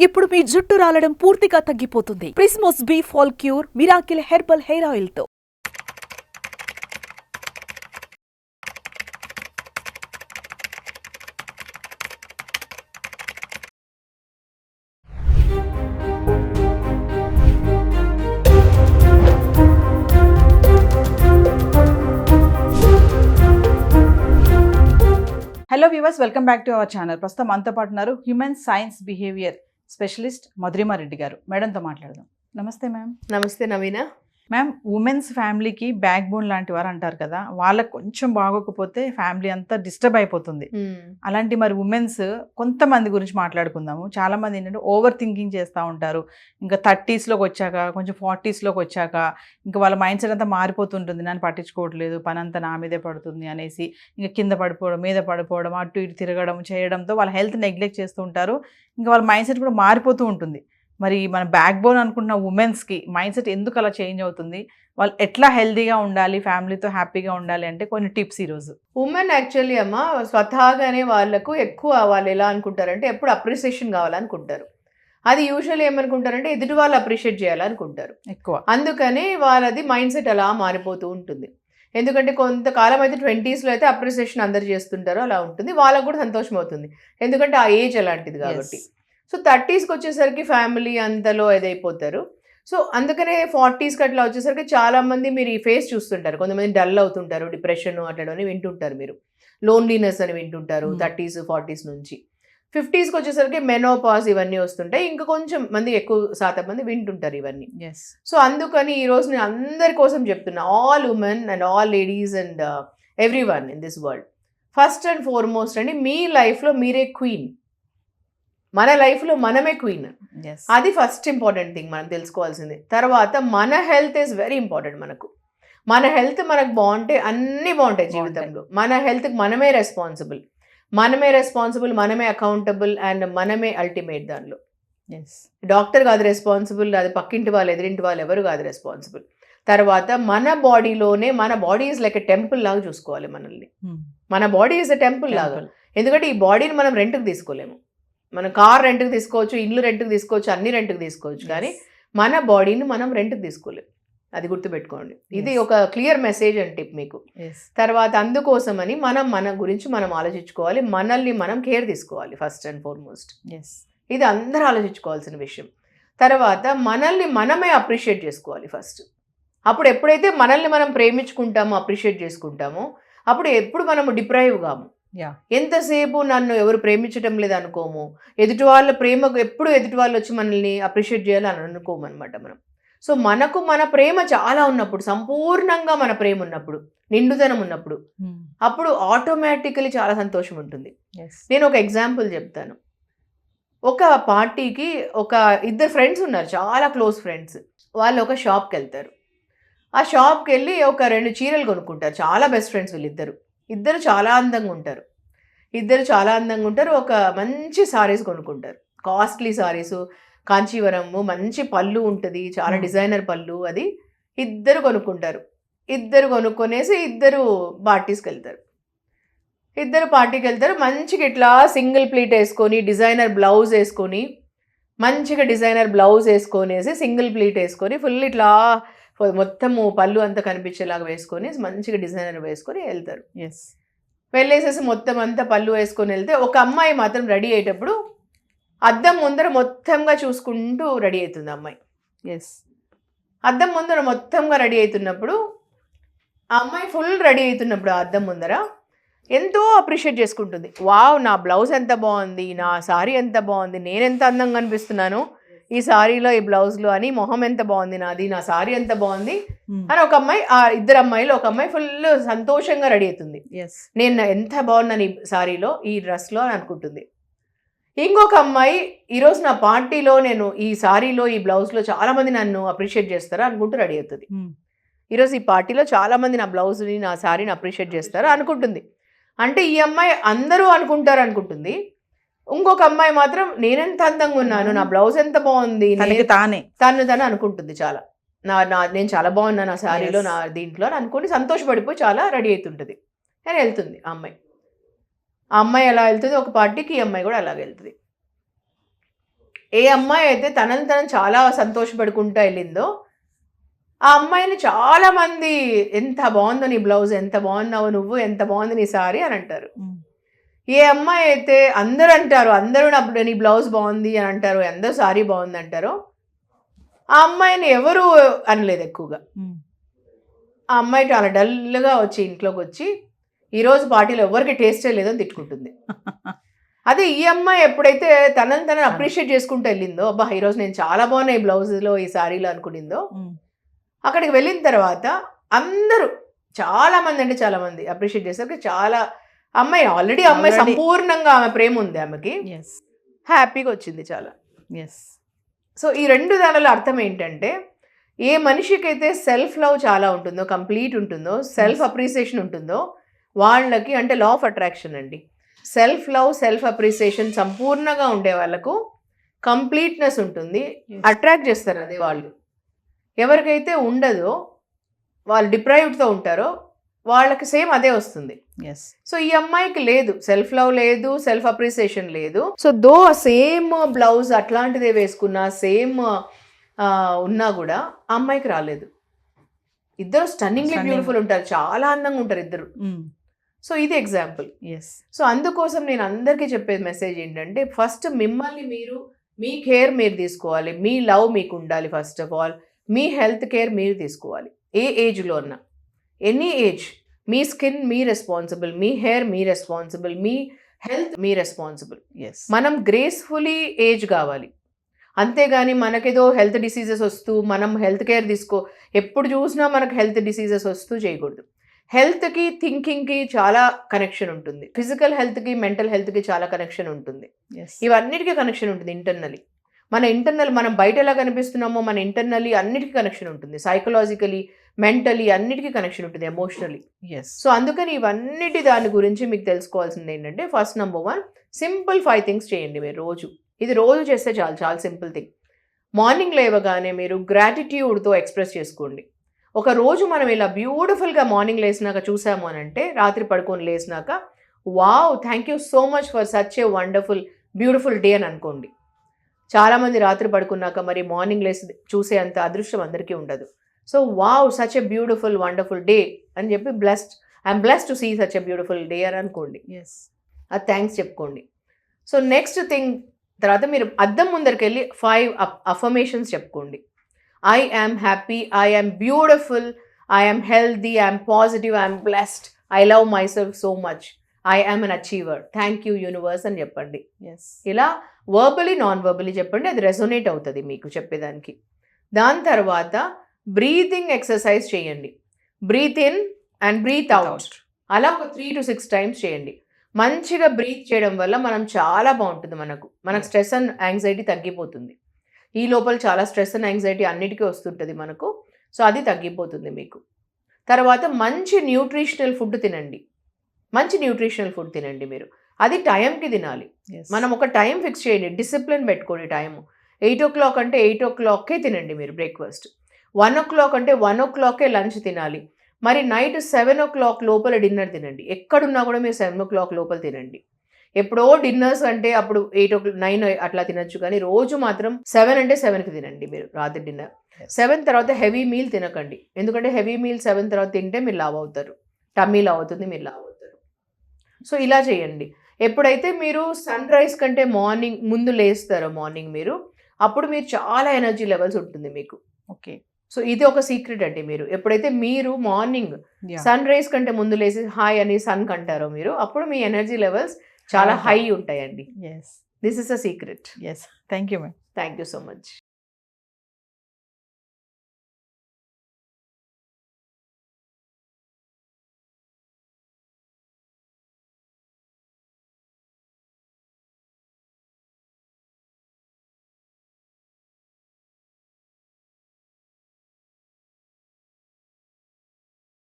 ఇప్పుడు మీ జుట్టు రాలడం పూర్తిగా తగ్గిపోతుంది. Prismos be fall cure miracle herbal hair oil తో. Hello viewers, welcome back to our channel. ప్రస్తుతం మనతో పాటు ఉన్నారు human science behaviour specialist Madhurima Reddy garu. మేడంతో మాట్లాడదాం. నమస్తే మ్యామ్. నమస్తే నవీన. మ్యామ్, ఉమెన్స్ ఫ్యామిలీకి బ్యాక్ బోన్ లాంటి వారు అంటారు కదా, వాళ్ళకు కొంచెం బాగోకపోతే ఫ్యామిలీ అంతా డిస్టర్బ్ అయిపోతుంది. అలాంటి మరి ఉమెన్స్ కొంతమంది గురించి మాట్లాడుకుందాము. చాలా మంది ఏంటంటే ఓవర్ థింకింగ్ చేస్తూ ఉంటారు. ఇంకా 30sలోకి వచ్చాక, కొంచెం 40sలోకి వచ్చాక ఇంకా వాళ్ళ మైండ్ సెట్ అంతా మారిపోతుంటుంది. నన్ను పట్టించుకోవట్లేదు, పని అంతా నా మీదే పడుతుంది అనేసి ఇంకా కింద పడిపోవడం, మీద పడిపోవడం, అటు ఇటు తిరగడం చేయడంతో వాళ్ళ హెల్త్ నెగ్లెక్ట్ చేస్తూ ఉంటారు. ఇంకా వాళ్ళ మైండ్ సెట్ కూడా మారిపోతూ ఉంటుంది. మరి మన బ్యాక్ బోన్ అనుకుంటున్న ఉమెన్స్కి మైండ్ సెట్ ఎందుకు అలా చేంజ్ అవుతుంది? వాళ్ళు ఎట్లా హెల్తీగా ఉండాలి, ఫ్యామిలీతో హ్యాపీగా ఉండాలి అంటే కొన్ని టిప్స్ ఈరోజు. ఉమెన్ యాక్చువల్లీ అమ్మ స్వతహాగానే వాళ్ళకు ఎక్కువ వాళ్ళు ఎలా అనుకుంటారంటే ఎప్పుడు అప్రిసియేషన్ కావాలనుకుంటారు. అది యూజువల్లీ ఏమనుకుంటారంటే ఎదుటి వాళ్ళు అప్రిషియేట్ చేయాలనుకుంటారు ఎక్కువ. అందుకని వాళ్ళది మైండ్ సెట్ అలా మారిపోతూ ఉంటుంది. ఎందుకంటే కొంతకాలం అయితే 20sలో అయితే అప్రిసియేషన్ అందరు చేస్తుంటారు, అలా ఉంటుంది. వాళ్ళకు కూడా సంతోషం అవుతుంది, ఎందుకంటే ఆ ఏజ్ అలాంటిది కాబట్టి. సో 30sకి వచ్చేసరికి ఫ్యామిలీ అంతలో ఏదైపోతారు. సో అందుకనే 40sకి అట్లా వచ్చేసరికి చాలామంది మీరు ఈ ఫేస్ చూస్తుంటారు. కొంతమంది డల్ అవుతుంటారు, డిప్రెషన్ అట్లని వింటుంటారు, మీరు లోన్లీనెస్ అని వింటుంటారు 30s 40s నుంచి. 50sకి వచ్చేసరికి మెనోపాజ్ ఇవన్నీ వస్తుంటాయి. ఇంకా కొంచెం మంది, ఎక్కువ శాతం మంది వింటుంటారు ఇవన్నీ. సో అందుకని ఈరోజు నేను అందరి కోసం చెప్తున్నా, all women and all ladies and every one in this world, first and foremost అండి, మీ లైఫ్లో మీరే క్వీన్. మన లైఫ్లో మనమే క్వీన్. అది ఫస్ట్ ఇంపార్టెంట్ థింగ్ మనం తెలుసుకోవాల్సింది. తర్వాత మన హెల్త్ ఈజ్ వెరీ ఇంపార్టెంట్. మన హెల్త్ మనకు బాగుంటే అన్నీ బాగుంటాయి జీవితంలో. మన హెల్త్కి మనమే రెస్పాన్సిబుల్, మనమే అకౌంటబుల్ అండ్ మనమే అల్టిమేట్ దానిలో. డాక్టర్ కాదు రెస్పాన్సిబుల్, అది పక్కింటి వాళ్ళు ఎదురింటి వాళ్ళు ఎవరు కాదు రెస్పాన్సిబుల్. తర్వాత మన బాడీలోనే, మన body is like a temple లాగా చూసుకోవాలి మనల్ని. మన బాడీ ఈజ్ ఎ టెంపుల్ లాగా. ఎందుకంటే ఈ బాడీని మనం రెంట్కి తీసుకోలేము. మనం కార్ రెంట్కి తీసుకోవచ్చు, ఇల్లు రెంట్కి తీసుకోవచ్చు, అన్ని రెంట్కి తీసుకోవచ్చు, కానీ మన బాడీని మనం రెంట్కి తీసుకోలేము. అది గుర్తుపెట్టుకోండి. ఇది ఒక క్లియర్ మెసేజ్ అండ్ టిప్ మీకు. తర్వాత అందుకోసమని మన గురించి మనం ఆలోచించుకోవాలి, మనల్ని మనం కేర్ తీసుకోవాలి ఫస్ట్ అండ్ ఫార్మోస్ట్. ఇది అందరూ ఆలోచించుకోవాల్సిన విషయం. తర్వాత మనల్ని మనమే అప్రిషియేట్ చేసుకోవాలి ఫస్ట్. అప్పుడు ఎప్పుడైతే మనల్ని మనం ప్రేమించుకుంటామో, అప్రిషియేట్ చేసుకుంటామో, అప్పుడు ఎప్పుడు మనము డిప్రైవ్ కాము. ఎంతసేపు నన్ను ఎవరు ప్రేమించడం లేదు అనుకోము, ఎదుటి వాళ్ళ ప్రేమకు ఎప్పుడు ఎదుటి వాళ్ళు వచ్చి మనల్ని అప్రిషియేట్ చేయాలని అనుకోము అనమాట మనం. సో మనకు మన ప్రేమ చాలా ఉన్నప్పుడు, సంపూర్ణంగా మన ప్రేమ ఉన్నప్పుడు, నిండుదనం ఉన్నప్పుడు, అప్పుడు ఆటోమేటికలీ చాలా సంతోషం ఉంటుంది. నేను ఒక ఎగ్జాంపుల్ చెప్తాను. ఒక పార్టీకి ఒక ఇద్దరు ఫ్రెండ్స్ ఉన్నారు, చాలా క్లోజ్ ఫ్రెండ్స్. వాళ్ళు ఒక షాప్కి వెళ్తారు. ఆ షాప్కి వెళ్ళి ఒక 2 చీరలు కొనుక్కుంటారు. చాలా బెస్ట్ ఫ్రెండ్స్ వీళ్ళిద్దరు. ఇద్దరు చాలా అందంగా ఉంటారు. ఒక మంచి సారీస్ కొనుక్కుంటారు, కాస్ట్లీ సారీస్, కాంచీవరము, మంచి పళ్ళు ఉంటుంది, చాలా డిజైనర్ పళ్ళు. అది ఇద్దరు కొనుక్కుంటారు. ఇద్దరు కొనుక్కొనేసి ఇద్దరు పార్టీకి వెళ్తారు. మంచిగా ఇట్లా సింగిల్ ప్లీట్ వేసుకొని, డిజైనర్ బ్లౌజ్ వేసుకొని, సింగిల్ ప్లీట్ వేసుకొని, ఫుల్ ఇట్లా మొత్తము పళ్ళు అంతా కనిపించేలాగా వేసుకొని, మంచిగా డిజైనర్ వేసుకొని వెళ్తారు. వెళ్ళేసేసి మొత్తం అంతా పళ్ళు వేసుకొని వెళ్తే, ఒక అమ్మాయి మాత్రం రెడీ అయ్యేటప్పుడు అద్దం ముందర మొత్తంగా చూసుకుంటూ రెడీ అవుతుంది అమ్మాయి. అద్దం ముందర మొత్తంగా రెడీ అవుతున్నప్పుడు, ఆ అమ్మాయి ఫుల్ రెడీ అవుతున్నప్పుడు ఆ అద్దం ముందర ఎంతో అప్రిషియేట్ చేసుకుంటుంది. వావ్, నా బ్లౌజ్ ఎంత బాగుంది, నా సారీ ఎంత బాగుంది, నేను ఎంత అందంగా అనిపిస్తున్నాను ఈ సారీలో, ఈ బ్లౌజ్లో అని, మొహం ఎంత బాగుంది నాది, నా సారీ ఎంత బాగుంది అని ఒక అమ్మాయి, ఆ ఇద్దరు అమ్మాయిలు ఒక అమ్మాయి ఫుల్ సంతోషంగా రెడీ అవుతుంది. నేను ఎంత బాగున్నాను ఈ సారీలో, ఈ డ్రెస్లో అని అనుకుంటుంది. ఇంకొక అమ్మాయి, ఈరోజు నా పార్టీలో నేను ఈ సారీలో, ఈ బ్లౌజ్లో చాలామంది నన్ను అప్రిషియేట్ చేస్తారా అనుకుంటూ రెడీ అవుతుంది. ఈరోజు ఈ పార్టీలో చాలామంది నా బ్లౌజ్ని, నా సారీని అప్రిషియేట్ చేస్తారా అనుకుంటుంది. అంటే ఈ అమ్మాయి అందరూ అనుకుంటుంది. ఇంకొక అమ్మాయి మాత్రం నేనెంత అందంగా ఉన్నాను, నా బ్లౌజ్ ఎంత బాగుంది, తను అనుకుంటుంది. చాలా నేను చాలా బాగున్నా నా శారీలో, నా దీంట్లో అనుకుని సంతోషపడిపోయి చాలా రెడీ అవుతుంటుంది అని వెళ్తుంది ఆ అమ్మాయి. ఆ అమ్మాయి ఎలా వెళ్తుంది ఒక పార్టీకి, ఈ అమ్మాయి కూడా అలాగే వెళ్తుంది. ఏ అమ్మాయి అయితే తనని తను చాలా సంతోషపడుకుంటూ వెళ్ళిందో ఆ అమ్మాయిని చాలా మంది ఎంత బాగుందో నీ బ్లౌజ్, ఎంత బాగున్నావు నువ్వు, ఎంత బాగుంది నీ సారీ అని అంటారు. ఏ అమ్మాయి అయితే అందరూ అంటారు, అందరూ నీ బ్లౌజ్ బాగుంది అని అంటారు, అందరూ సారీ బాగుంది అంటారో ఆ అమ్మాయిని ఎవరు అనలేదు ఎక్కువగా. ఆ అమ్మాయి చాలా డల్గా వచ్చి ఇంట్లోకి వచ్చి ఈరోజు పార్టీలో ఎవరికి టేస్టే లేదని తిట్టుకుంటుంది. అదే ఈ అమ్మాయి ఎప్పుడైతే తనని తనని అప్రిషియేట్ చేసుకుంటూ వెళ్ళిందో, అబ్బా ఈరోజు నేను చాలా బాగున్నా ఈ బ్లౌజ్లో ఈ సారీలో అనుకునిందో, అక్కడికి వెళ్ళిన తర్వాత అందరూ చాలా మంది అంటే చాలా మంది అప్రిషియేట్ చేశారు. చాలా అమ్మాయి ఆల్రెడీ సంపూర్ణంగా ఆమె ప్రేమ ఉంది ఆమెకి, హ్యాపీగా వచ్చింది చాలా. సో ఈ రెండు దానిలో అర్థం ఏంటంటే ఏ మనిషికి అయితే సెల్ఫ్ లవ్ చాలా ఉంటుందో, కంప్లీట్ ఉంటుందో, సెల్ఫ్ అప్రిసియేషన్ ఉంటుందో వాళ్ళకి, అంటే లా ఆఫ్ అట్రాక్షన్ అండి, సెల్ఫ్ లవ్ సెల్ఫ్ అప్రిసియేషన్ సంపూర్ణంగా ఉండే వాళ్ళకు కంప్లీట్నెస్ ఉంటుంది, అట్రాక్ట్ చేస్తారు అదే వాళ్ళు. ఎవరికైతే ఉండదో, వాళ్ళు డిప్రైవ్డ్తో ఉంటారో వాళ్ళకి సేమ్ అదే వస్తుంది. సో ఈ అమ్మాయికి లేదు, సెల్ఫ్ లవ్ లేదు, సెల్ఫ్ అప్రిసియేషన్ లేదు. సో దో సేమ్ బ్లౌజ్ అట్లాంటిదే వేసుకున్నా, సేమ్ ఉన్నా కూడా ఆ అమ్మాయికి రాలేదు. ఇద్దరు స్టన్నింగ్లీ బ్యూటిఫుల్ ఉంటారు, చాలా అందంగా ఉంటారు ఇద్దరు. సో ఇది ఎగ్జాంపుల్. సో అందుకోసం నేను అందరికీ చెప్పే మెసేజ్ ఏంటంటే, ఫస్ట్ మిమ్మల్ని మీరు, మీ కేర్ మీరు తీసుకోవాలి, మీ లవ్ మీకు ఉండాలి. First of all me health care మీరు తీసుకోవాలి. ఏ ఏజ్లో ఉన్నా, ఎనీ ఏజ్, మీ స్కిన్ మీ రెస్పాన్సిబుల్, మీ హెయిర్ మీ రెస్పాన్సిబుల్, మీ హెల్త్ మీ రెస్పాన్సిబుల్. మనం గ్రేస్ఫుల్లీ ఏజ్ కావాలి, అంతేగాని మనకేదో హెల్త్ డిసీజెస్ వస్తూ మనం హెల్త్ కేర్ ఎప్పుడు చూసినా మనకు హెల్త్ డిసీజెస్ వస్తూ చేయకూడదు. హెల్త్కి థింకింగ్కి చాలా కనెక్షన్ ఉంటుంది, ఫిజికల్ హెల్త్కి మెంటల్ హెల్త్కి చాలా కనెక్షన్ ఉంటుంది, ఇవన్నిటికీ కనెక్షన్ ఉంటుంది ఇంటర్నలీ. మనం బయట ఎలా కనిపిస్తున్నామో మన ఇంటర్నలీ అన్నిటికీ కనెక్షన్ ఉంటుంది, సైకలాజికలీ, మెంటలీ అన్నిటికీ కనెక్షన్ ఉంటుంది, ఎమోషనలీ. సో అందుకని ఇవన్నిటి దాని గురించి మీకు తెలుసుకోవాల్సింది ఏంటంటే, ఫస్ట్ నెంబర్ 1, సింపుల్ 5 థింగ్స్ చేయండి మీరు రోజు. ఇది రోజు చేస్తే చాలు, చాలా సింపుల్ థింగ్. మార్నింగ్ లేవగానే మీరు గ్రాటిట్యూడ్తో ఎక్స్ప్రెస్ చేసుకోండి. ఒక రోజు మనం ఇలా బ్యూటిఫుల్గా మార్నింగ్ లేసినాక చూసాము అని అంటే, రాత్రి పడుకొని లేసినాక wow thank you so much for such a wonderful beautiful day అని అనుకోండి. చాలామంది రాత్రి పడుకున్నాక మరి మార్నింగ్ లేసి చూసే అంత అదృష్టం అందరికీ ఉండదు. So wow such a beautiful wonderful day అని చెప్పి I'm blessed to see such a beautiful day అని అనుకోండి. అది థ్యాంక్స్ చెప్పుకోండి. సో నెక్స్ట్ థింగ్, తర్వాత మీరు అద్దం ముందరికి వెళ్ళి 5 అఫర్మేషన్స్ చెప్పుకోండి. I am happy, I am beautiful, I am healthy, I am positive, I am blessed, I love my self so much, I am un achiever, thank you universe అని చెప్పండి. ఇలా verbally non verbally చెప్పండి, అది resonate అవుతుంది మీకు చెప్పేదానికి. దాని తర్వాత బ్రీతింగ్ ఎక్సర్సైజ్ చేయండి. Breathe in and breathe out, అలా ఒక 3 to 6 టైమ్స్ చేయండి. మంచిగా బ్రీత్ చేయడం వల్ల మనం చాలా బాగుంటుంది, మనకు స్ట్రెస్ అండ్ యాంగ్జైటీ తగ్గిపోతుంది. ఈ లోపల చాలా స్ట్రెస్ అండ్ యాంగ్జైటీ అన్నిటికీ వస్తుంటుంది మనకు, సో అది తగ్గిపోతుంది మీకు. తర్వాత మంచి న్యూట్రిషనల్ ఫుడ్ తినండి, మీరు. అది టైంకి తినాలి. మనం ఒక టైం ఫిక్స్ చేయండి, డిసిప్లిన్ పెట్టుకోండి. టైము 8 o'clock అంటే 8 o'clockకే తినండి మీరు బ్రేక్ఫాస్ట్. 1 o'clock అంటే 1 o'clockకే లంచ్ తినాలి. మరి నైట్ 7 o'clock లోపల డిన్నర్ తినండి. ఎక్కడున్నా కూడా మీరు 7 o'clock లోపల తినండి. ఎప్పుడో డిన్నర్స్ అంటే అప్పుడు 8 o'clock 9 అట్లా తినొచ్చు, కానీ రోజు మాత్రం 7 అంటే 7కి తినండి మీరు రాత్రి డిన్నర్. 7 తర్వాత హెవీ మీల్ తినకండి, ఎందుకంటే హెవీ మీల్ 7 తర్వాత తింటే మీరు లావ్ అవుతారు, టమ్మీ లావ్ అవుతుంది, మీరు లావ్ అవుతారు. సో ఇలా చేయండి. ఎప్పుడైతే మీరు సన్ రైజ్ కంటే మార్నింగ్ ముందు లేస్తారో మీరు, అప్పుడు మీరు చాలా ఎనర్జీ లెవెల్స్ ఉంటుంది మీకు. సో ఇది ఒక సీక్రెట్ అండి. మీరు ఎప్పుడైతే మీరు మార్నింగ్ సన్ రైజ్ కంటే ముందు లేసి హాయ్ అని సన్ కంటారో మీరు, అప్పుడు మీ ఎనర్జీ లెవెల్స్ చాలా హై ఉంటాయండి. This is a secret. Thank you ma'am. Thank you so much.